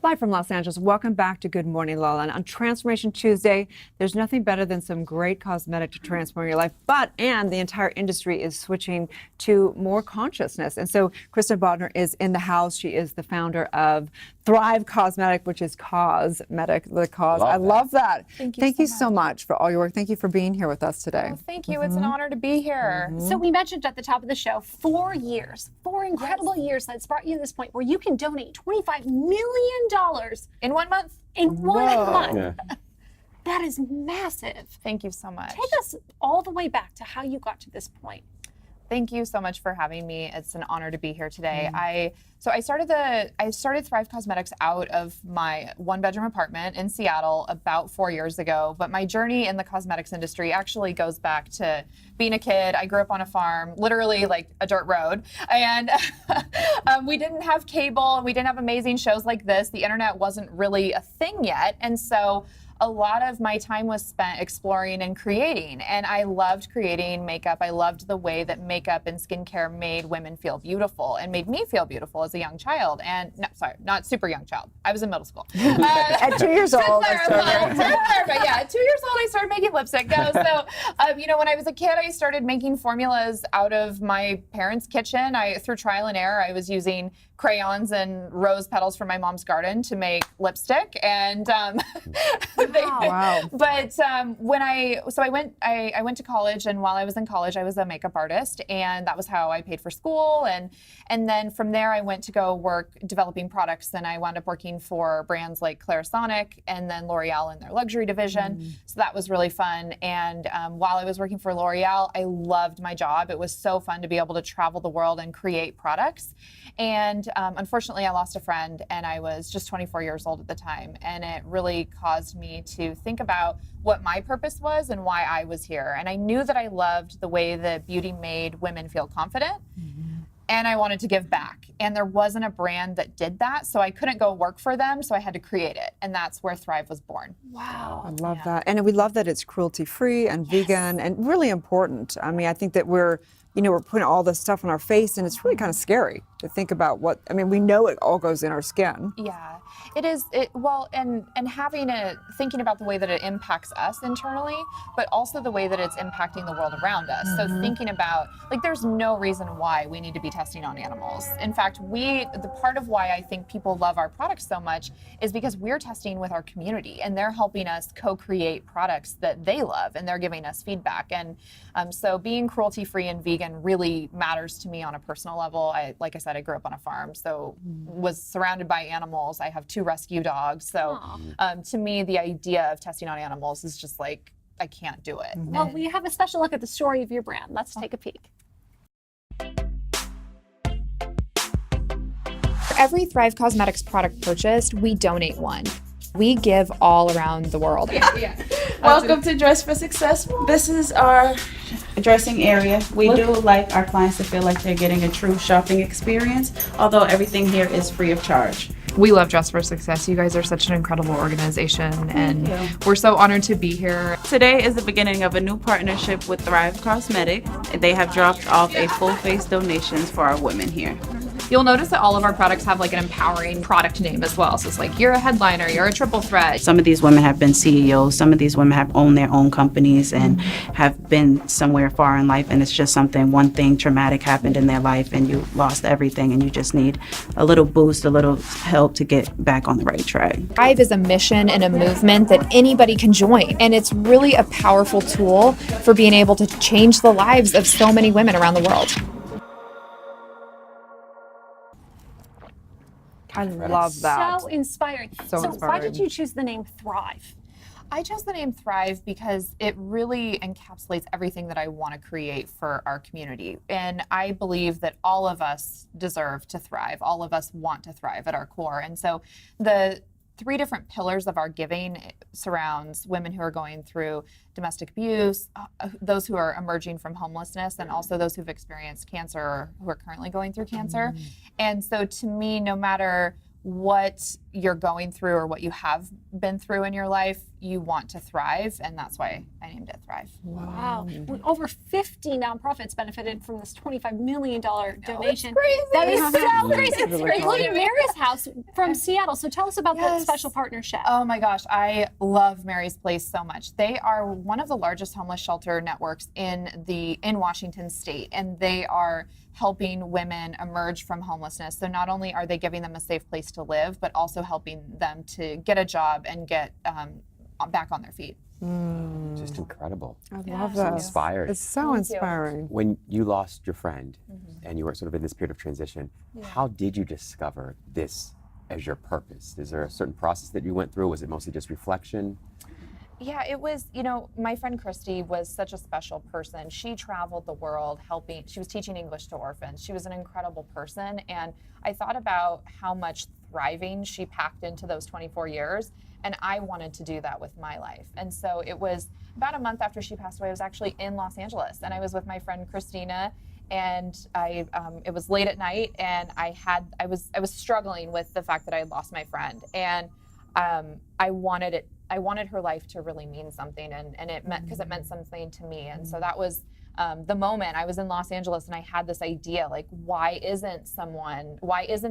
Live from Los Angeles, welcome back to Good Morning LaLa. And on Transformation Tuesday, there's nothing better than some great cosmetic to transform your life, and the entire industry is switching to more consciousness. And so Karissa Bodnar is in the house. She is the founder of Thrive Cosmetic, which is cosmetic, the cause. I love that. Thank you so much for all your work. Thank you for being here with us today. Oh, thank you. It's an honor to be here. So we mentioned at the top of the show, 4 years, 4 incredible years that's brought you to this point where you can donate $25 million in 1 month. in one month. Yeah. That is massive. Thank you so much. Take us all the way back to how you got to this point. Thank you so much for having me. It's an honor to be here today. I started Thrive Cosmetics out of my 1-bedroom apartment in Seattle about 4 years ago. But my journey in the cosmetics industry actually goes back to being a kid. I grew up on a farm, literally like a dirt road, and we didn't have cable and we didn't have amazing shows like this. The internet wasn't really a thing yet, and so a lot of my time was spent exploring and creating, and I loved creating makeup. I loved the way that makeup and skincare made women feel beautiful and made me feel beautiful as a young child. And no, sorry, not super young child. I was in middle school. At 2 years old, but yeah, at 2 years old, I started making lipstick. No, so when I was a kid, I started making formulas out of my parents' kitchen. Through trial and error, I was using crayons and rose petals from my mom's garden to make lipstick, and Wow. But when I went to college, and while I was in college, I was a makeup artist, and that was how I paid for school. And then from there, I went to go work developing products, and I wound up working for brands like Clarisonic and then L'Oreal in their luxury division. So that was really fun. And while I was working for L'Oreal, I loved my job. It was so fun to be able to travel the world and create products. And unfortunately, I lost a friend, and I was just 24 years old at the time. And it really caused me to think about what my purpose was and why I was here. And I knew that I loved the way that beauty made women feel confident. And I wanted to give back. And there wasn't a brand that did that, so I couldn't go work for them, so I had to create it. And that's where Thrive was born. Wow. I love that. And we love that it's cruelty-free and vegan and really important. I mean, I think that we're putting all this stuff on our face, and it's really kind of scary to think about we know it all goes in our skin. Yeah, it is. And thinking about the way that it impacts us internally, but also the way that it's impacting the world around us. So thinking about, there's no reason why we need to be testing on animals. In fact, the part of why I think people love our products so much is because we're testing with our community, and they're helping us co-create products that they love, and they're giving us feedback. And so being cruelty-free and vegan really matters to me on a personal level. Like I said, I grew up on a farm, so was surrounded by animals. I have 2 rescue dogs. So to me, the idea of testing on animals is just I can't do it. Well, we have a special look at the story of your brand. Let's take a peek. For every Thrive Cosmetics product purchased, we donate one. We give all around the world. Welcome to Dress for Success. This is our dressing area. We do like our clients to feel like they're getting a true shopping experience, although everything here is free of charge. We love Dress for Success. You guys are such an incredible organization, and we're so honored to be here. Today is the beginning of a new partnership with Thrive Cosmetics. They have dropped off a full face donations for our women here. You'll notice that all of our products have an empowering product name as well. So it's you're a headliner, you're a triple threat. Some of these women have been CEOs. Some of these women have owned their own companies and have been somewhere far in life, and it's just one thing traumatic happened in their life, and you lost everything, and you just need a little boost, a little help to get back on the right track. Thrive is a mission and a movement that anybody can join, and it's really a powerful tool for being able to change the lives of so many women around the world. I love that. So inspiring. So Why inspiring. did you choose the name Thrive? I chose the name Thrive because it really encapsulates everything that I want to create for our community. And I believe that all of us deserve to thrive. All of us want to thrive at our core. And so the 3 different pillars of our giving surrounds women who are going through domestic abuse, those who are emerging from homelessness, and also those who've experienced cancer or who are currently going through cancer. And so to me, no matter what you're going through or what you have been through in your life, you want to thrive, and that's why I named it Thrive. Wow. Over 50 nonprofits benefited from this $25 million donation. crazy. That is so crazy. Really cool. Including Mary's House from Seattle. So tell us about that Yes. special partnership. Oh my gosh, I love Mary's Place so much. They are one of the largest homeless shelter networks in Washington State, and they are helping women emerge from homelessness. So not only are they giving them a safe place to live, but also helping them to get a job and get back on their feet. Just incredible. I love So that. inspired. It's so inspiring. When you lost your friend and you were sort of in this period of transition, how did you discover this as your purpose? Is there a certain process that you went through? Was it mostly just reflection? Yeah, it was, my friend Christy was such a special person. She traveled the world helping, she was teaching English to orphans. She was an incredible person. And I thought about how much thriving she packed into those 24 years. And I wanted to do that with my life. And so it was about a month after she passed away, I was actually in Los Angeles. And I was with my friend Christina. And it was late at night, and I was struggling with the fact that I had lost my friend. And I wanted her life to really mean something, and it meant something to me. And so that was the moment I was in Los Angeles, and I had this idea, like, why isn't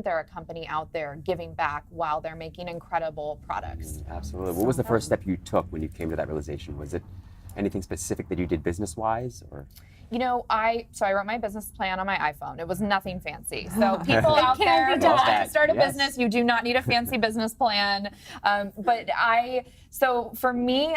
there a company out there giving back while they're making incredible products? Absolutely. What was the first step you took when you came to that realization? Was it anything specific that you did business-wise, or? I wrote my business plan on my iPhone. It was nothing fancy. So people out can there be who done. want to start a Yes. business, you do not need a fancy business plan. So for me,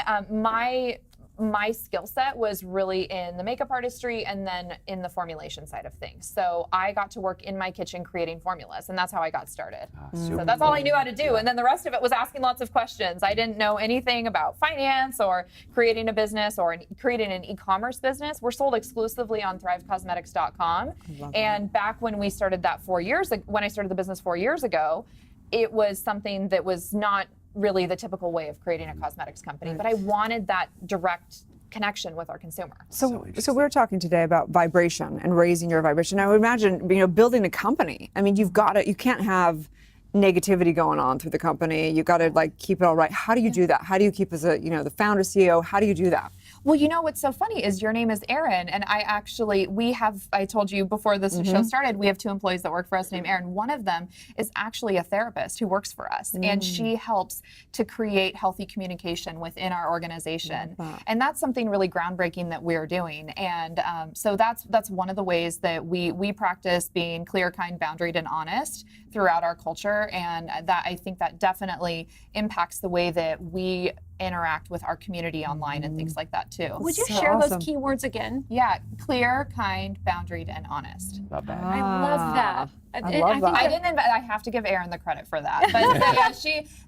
my skill set was really in the makeup artistry and then in the formulation side of things. So I got to work in my kitchen creating formulas, and that's how I got started. So that's all I knew how to do. And then the rest of it was asking lots of questions. I didn't know anything about finance or creating a business or creating an e-commerce business. We're sold exclusively on thrivecosmetics.com. And back when we started that 4 years ago, when I started the business 4 years ago, it was something that was not really the typical way of creating a cosmetics company, but I wanted that direct connection with our consumer. So we're talking today about vibration and raising your vibration. I would imagine, building a company. I mean, you can't have negativity going on through the company. You got to keep it all right. How do you do that? How do you keep as the founder, CEO? How do you do that? Well, what's so funny is your name is Erin, and I told you before this show started, we have 2 employees that work for us named Erin. One of them is actually a therapist who works for us, and she helps to create healthy communication within our organization. And that's something really groundbreaking that we're doing. And so that's one of the ways that we practice being clear, kind, boundaried, and honest throughout our culture. And that I think that definitely impacts the way that we interact with our community online and things like that too. Would you So share awesome. those keywords again? Yeah, clear, kind, boundaried, and honest. Love that. I love that. I love that. I didn't invent. I have to give Erin the credit for that. But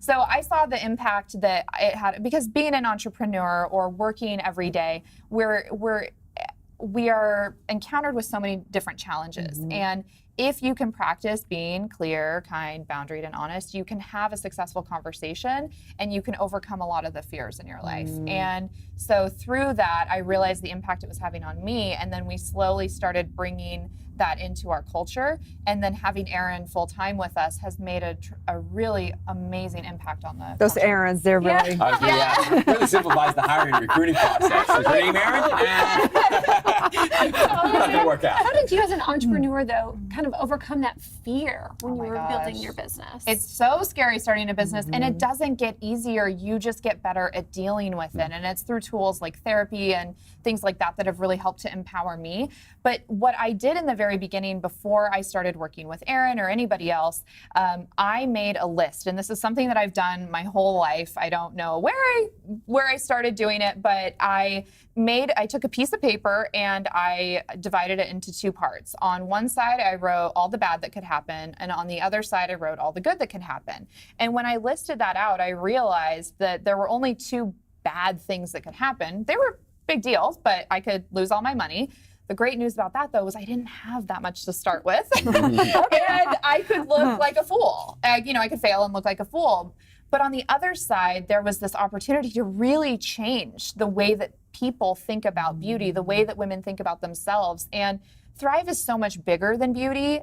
So I saw the impact that it had, because being an entrepreneur or working every day, we are encountered with so many different challenges. And if you can practice being clear, kind, boundaried, and honest, you can have a successful conversation and you can overcome a lot of the fears in your life. And so through that, I realized the impact it was having on me. And then we slowly started bringing that into our culture. And then having Erin full time with us has made a really amazing impact on the Those culture. errands, they're really. Really simplifies the hiring and recruiting process. Is your name Erin? That didn't work out. How did you as an entrepreneur, though, kind of overcome that fear when you my were building gosh. your business? It's so scary starting a business, and it doesn't get easier. You just get better at dealing with it. And it's through tools like therapy and things like that that have really helped to empower me. But what I did in the very beginning, before I started working with Erin or anybody else, I made a list. And this is something that I've done my whole life. I don't know where I started doing it, but I took a piece of paper and I divided it into 2 parts. On one side, I wrote all the bad that could happen, and on the other side, I wrote all the good that could happen. And when I listed that out, I realized that there were only 2 bad things that could happen. They were big deals, but I could lose all my money. The great news about that, though, was I didn't have that much to start with. And I could look like a fool. I could fail and look like a fool. But on the other side, there was this opportunity to really change the way that people think about beauty, the way that women think about themselves. And Thrive is so much bigger than beauty.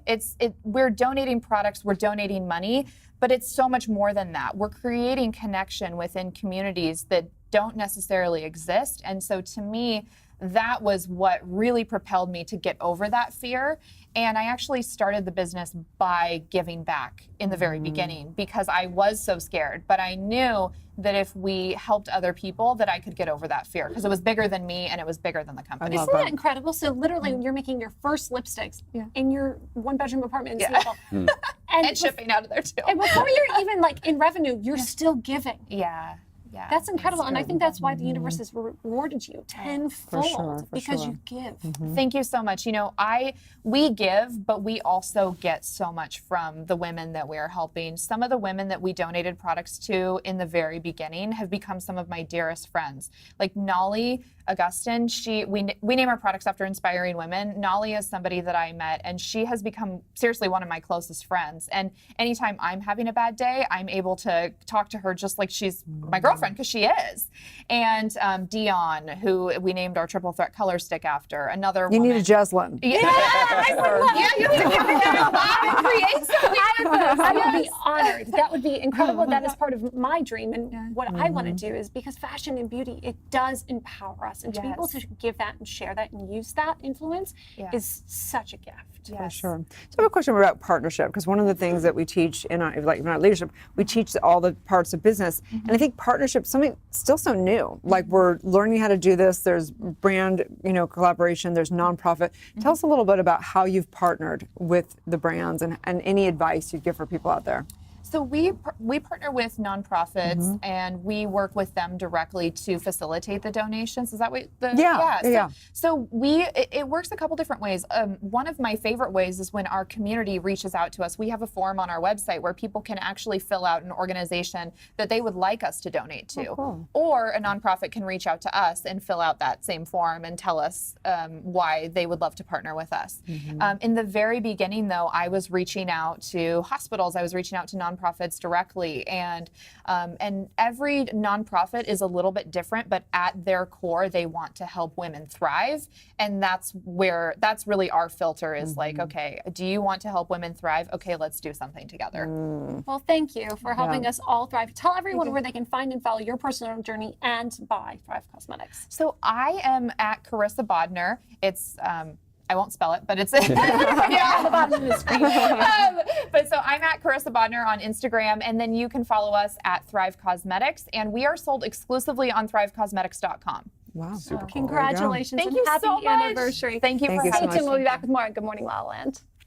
We're donating products, we're donating money, but it's so much more than that. We're creating connection within communities that don't necessarily exist. And so to me, that was what really propelled me to get over that fear. And I actually started the business by giving back in the very beginning because I was so scared. But I knew that if we helped other people, that I could get over that fear because it was bigger than me and it was bigger than the company. Isn't that incredible? So literally, you're making your first lipsticks in your one-bedroom apartment in Seattle, And shipping out of there too. And before you're even like in revenue, you're still giving. Yeah. That's incredible, and I think that's why the universe has rewarded you tenfold for because sure. you give. Thank you so much. You know, we give, but we also get so much from the women that we are helping. Some of the women that we donated products to in the very beginning have become some of my dearest friends. Like Nolly Augustin, we name our products after inspiring women. Nolly is somebody that I met, and she has become seriously one of my closest friends. And anytime I'm having a bad day, I'm able to talk to her just like she's my girlfriend, because she is. And Dion, who we named our triple threat color stick after, another You woman. need a Jeslyn. Yeah, I would love you to give that and create something. I would be honored. That would be incredible. That is part of my dream, and what I want to do is because fashion and beauty, it does empower us, and to be able to give that and share that and use that influence is such a gift. For sure. So I have a question about partnership, because one of the things that we teach in our leadership, we teach all the parts of business, and I think partnership something still so new. Like we're learning how to do this. There's brand, collaboration. There's nonprofit. Tell us a little bit about how you've partnered with the brands and any advice you'd give for people out there. So we partner with nonprofits and we work with them directly to facilitate the donations. Is that what the So it works a couple different ways. One of my favorite ways is when our community reaches out to us. We have a form on our website where people can actually fill out an organization that they would like us to donate to, or a nonprofit can reach out to us and fill out that same form and tell us why they would love to partner with us. In the very beginning, though, I was reaching out to hospitals. I was reaching out to nonprofits directly, and every nonprofit is a little bit different, but at their core they want to help women thrive, and that's really our filter is like, okay, do you want to help women thrive? Okay, let's do something together. Well, thank you for helping us all thrive. Tell everyone where they can find and follow your personal journey and buy Thrive Cosmetics. So I am at Karissa Bodnar. It's I won't spell it, but it's On the bottom of the screen. but so I'm at Karissa Bodnar on Instagram, and then you can follow us at Thrive Cosmetics, and we are sold exclusively on thrivecosmetics.com. Wow. Super cool. Congratulations Thank and you happy so much. anniversary. Thank you for you so having Stay tuned. me. We'll be back with more on Good Morning La La Land.